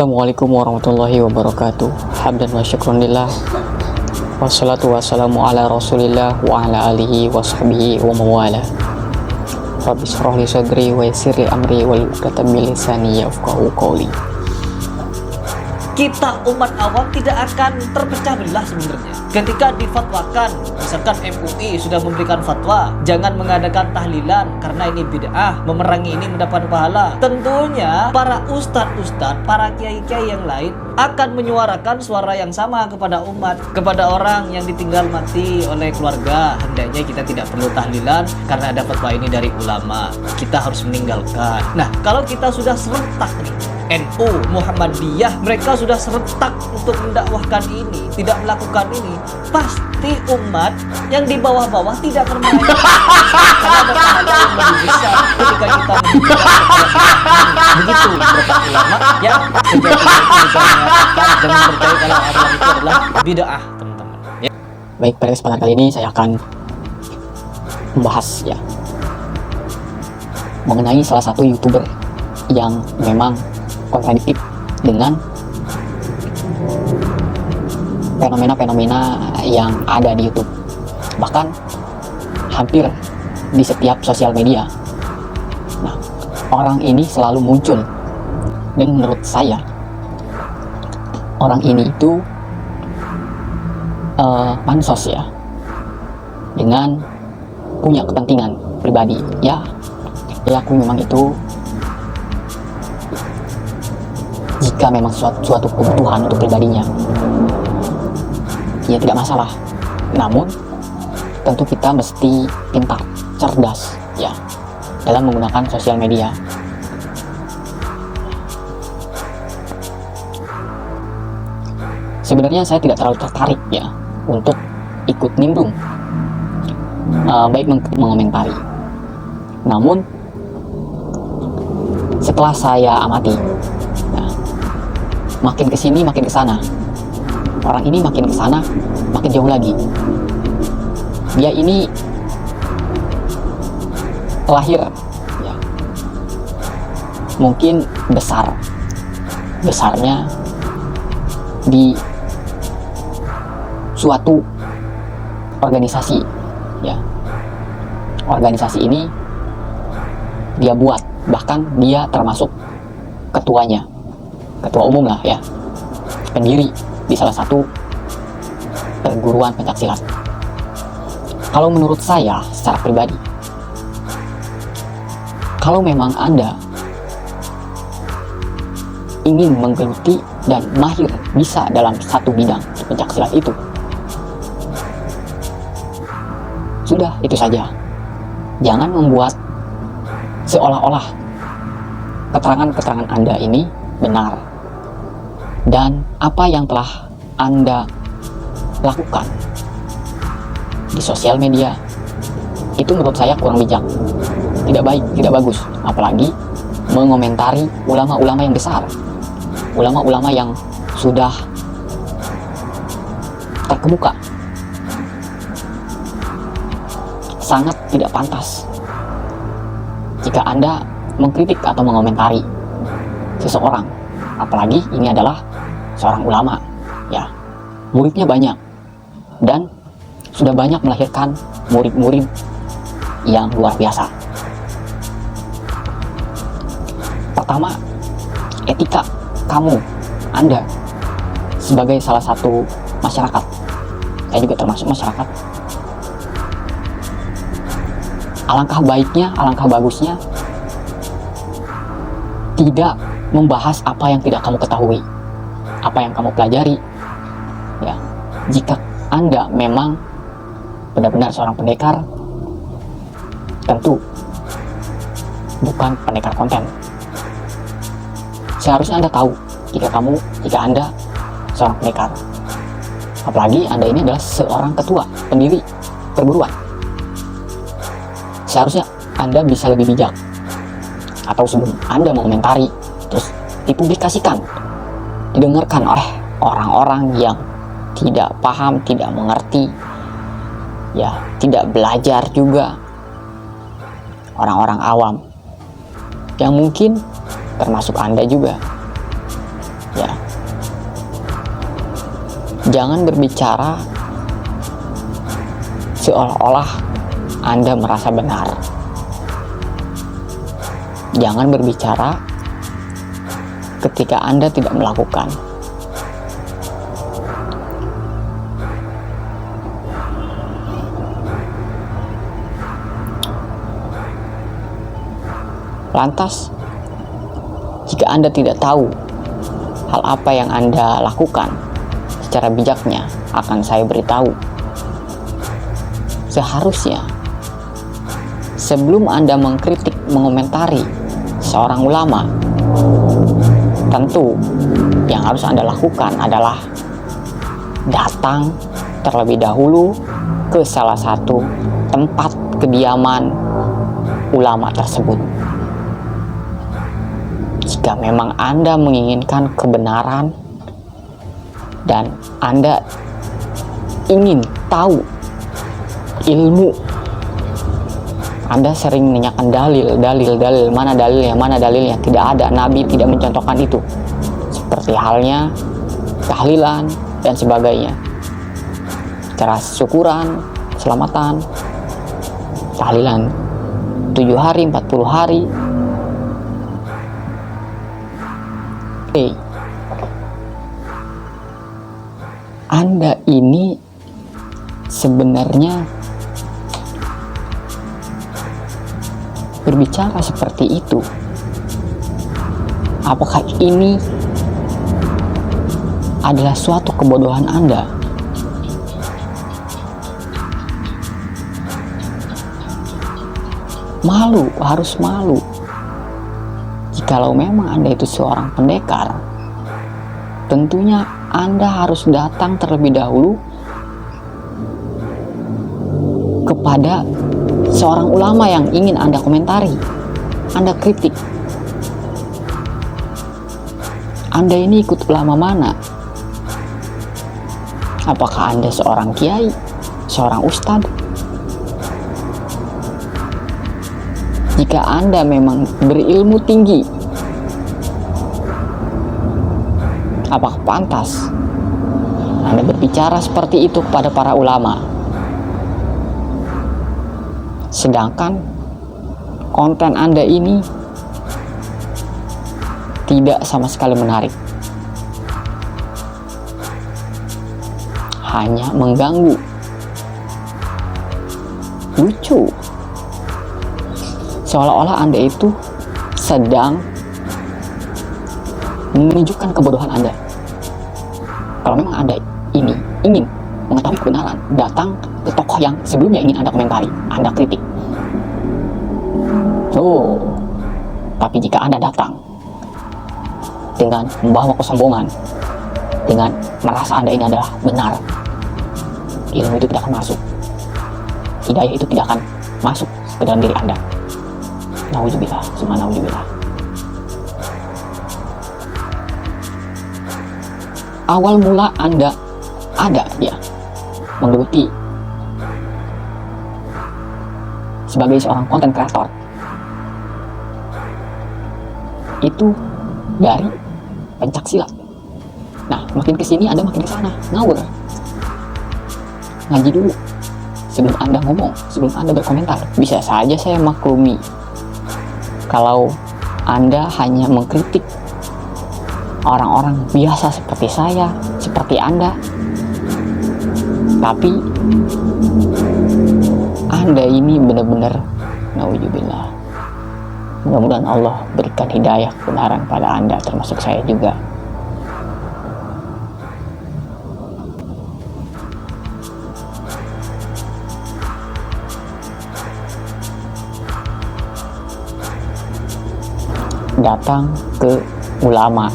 Assalamualaikum warahmatullahi wabarakatuh. Hamdan wa syukrunillah. Wassalatu wassalamu ala rasulillah wa ala alihi wa sahbihi wa mawala. Rabbi shrah li sadri wa yassir li amri wal 'uqdatam min lisani yafqahu qawli. Kita umat awam tidak akan terpecah belah sebenarnya ketika difatwakan, misalkan MUI sudah memberikan fatwa jangan mengadakan tahlilan karena ini bid'ah, memerangi ini mendapat pahala. Tentunya para ustadz, para kiai-kiai yang lain akan menyuarakan suara yang sama kepada umat, kepada orang yang ditinggal mati oleh keluarga. Hendaknya kita tidak perlu tahlilan karena ada fatwa ini dari ulama, kita harus meninggalkan. Nah, kalau kita sudah serentak nih, NU, Muhammadiyah, mereka sudah serentak untuk mendakwahkan ini, tidak melakukan ini, pasti umat yang di bawah-bawah tidak akan merayakan karena ada pahala yang lebih besar ketika kita meninggalkan. Begitu beberapa ulama yang mengatakan jangan percaya kalau Allah itu adalah bid'ah, teman-teman. Ya. Baik, pada kesempatan kali ini saya akan membahas mengenai salah satu YouTuber yang memang kontradiktif dengan fenomena-fenomena yang ada di YouTube, bahkan hampir di setiap sosial media. Nah, orang ini selalu muncul, dan menurut saya orang ini itu pansos ya, dengan punya kepentingan pribadi. Ya aku memang itu, jika memang suatu kebutuhan untuk pribadinya, ya tidak masalah. Namun tentu kita mesti pintar, cerdas ya dalam menggunakan sosial media. Sebenarnya saya tidak terlalu tertarik ya untuk ikut nimbrung, baik mengomentari. Namun setelah saya amati, makin kesini makin kesana, orang ini makin kesana makin jauh lagi. Dia ini lahir ya, mungkin besarnya di suatu organisasi ya. Organisasi ini dia buat, bahkan dia termasuk ketuanya, ketua umum lah ya, pendiri di salah satu perguruan pencaksilat. Kalau menurut saya secara pribadi, kalau memang Anda ingin menggeluti dan mahir bisa dalam satu bidang pencaksilat itu, sudah itu saja. Jangan membuat seolah-olah keterangan-keterangan Anda ini benar, dan apa yang telah Anda lakukan di sosial media itu menurut saya kurang bijak, tidak baik, tidak bagus. Apalagi mengomentari ulama-ulama yang besar, ulama-ulama yang sudah terkemuka. Sangat tidak pantas jika Anda mengkritik atau mengomentari seseorang, apalagi ini adalah seorang ulama ya, muridnya banyak dan sudah banyak melahirkan murid-murid yang luar biasa. Pertama, etika Anda sebagai salah satu masyarakat, saya juga termasuk masyarakat, alangkah baiknya, alangkah bagusnya tidak membahas apa yang tidak kamu ketahui, apa yang kamu pelajari ya. Jika Anda memang benar-benar seorang pendekar, tentu bukan pendekar konten. Seharusnya Anda tahu jika Anda seorang pendekar, apalagi Anda ini adalah seorang ketua pendiri perguruan. Seharusnya Anda bisa lebih bijak, atau sebelum Anda mengomentari terus dipublikasikan, didengarkan oleh orang-orang yang tidak paham, tidak mengerti ya, tidak belajar juga, orang-orang awam yang mungkin termasuk Anda juga. Ya. Jangan berbicara seolah-olah Anda merasa benar. Jangan berbicara ketika Anda tidak melakukan. Lantas, jika Anda tidak tahu hal apa yang Anda lakukan, secara bijaknya akan saya beritahu. Seharusnya, sebelum Anda mengkritik, mengomentari seorang ulama, tentu yang harus Anda lakukan adalah datang terlebih dahulu ke salah satu tempat kediaman ulama tersebut. Jika memang Anda menginginkan kebenaran dan Anda ingin tahu ilmu, Anda sering menanyakan dalil, mana dalilnya, tidak ada, Nabi tidak mencontohkan itu. Seperti halnya tahlilan dan sebagainya, cara syukuran, selamatan, tahlilan 7 hari, 40 hari. Anda ini sebenarnya berbicara seperti itu. Apakah ini adalah suatu kebodohan Anda? Malu, harus malu. Jikalau memang Anda itu seorang pendekar, tentunya Anda harus datang terlebih dahulu kepada seorang ulama yang ingin Anda komentari, Anda kritik. Anda ini ikut ulama mana? Apakah Anda seorang kiai, seorang ustadz? Jika Anda memang berilmu tinggi, apakah pantas Anda berbicara seperti itu kepada para ulama? Sedangkan konten Anda ini tidak sama sekali menarik, hanya mengganggu, lucu, seolah-olah Anda itu sedang menunjukkan kebodohan Anda. Kalau memang Anda ini ingin mengetahui kebenaran, datang ke tokoh yang sebelumnya ingin Anda komentari, Anda kritik. Tapi jika Anda datang dengan membawa kesombongan, dengan merasa Anda ini adalah benar, ilmu itu tidak akan masuk, hidayah itu tidak akan masuk ke dalam diri Anda. Nauzubillah, summa nauzubillah. Awal mula Anda ada menggeluti sebagai seorang konten kreator itu dari pencak silat. Nah, makin kesini Anda makin kesana, ngawur. Ngaji dulu sebelum Anda ngomong, sebelum Anda berkomentar. Bisa saja saya maklumi kalau Anda hanya mengkritik orang-orang biasa seperti saya, seperti Anda. Tapi Anda ini benar-benar nauzubillah. Mudah-mudahan Allah berikan hidayah kebenaran pada Anda, termasuk saya juga. Datang ke ulama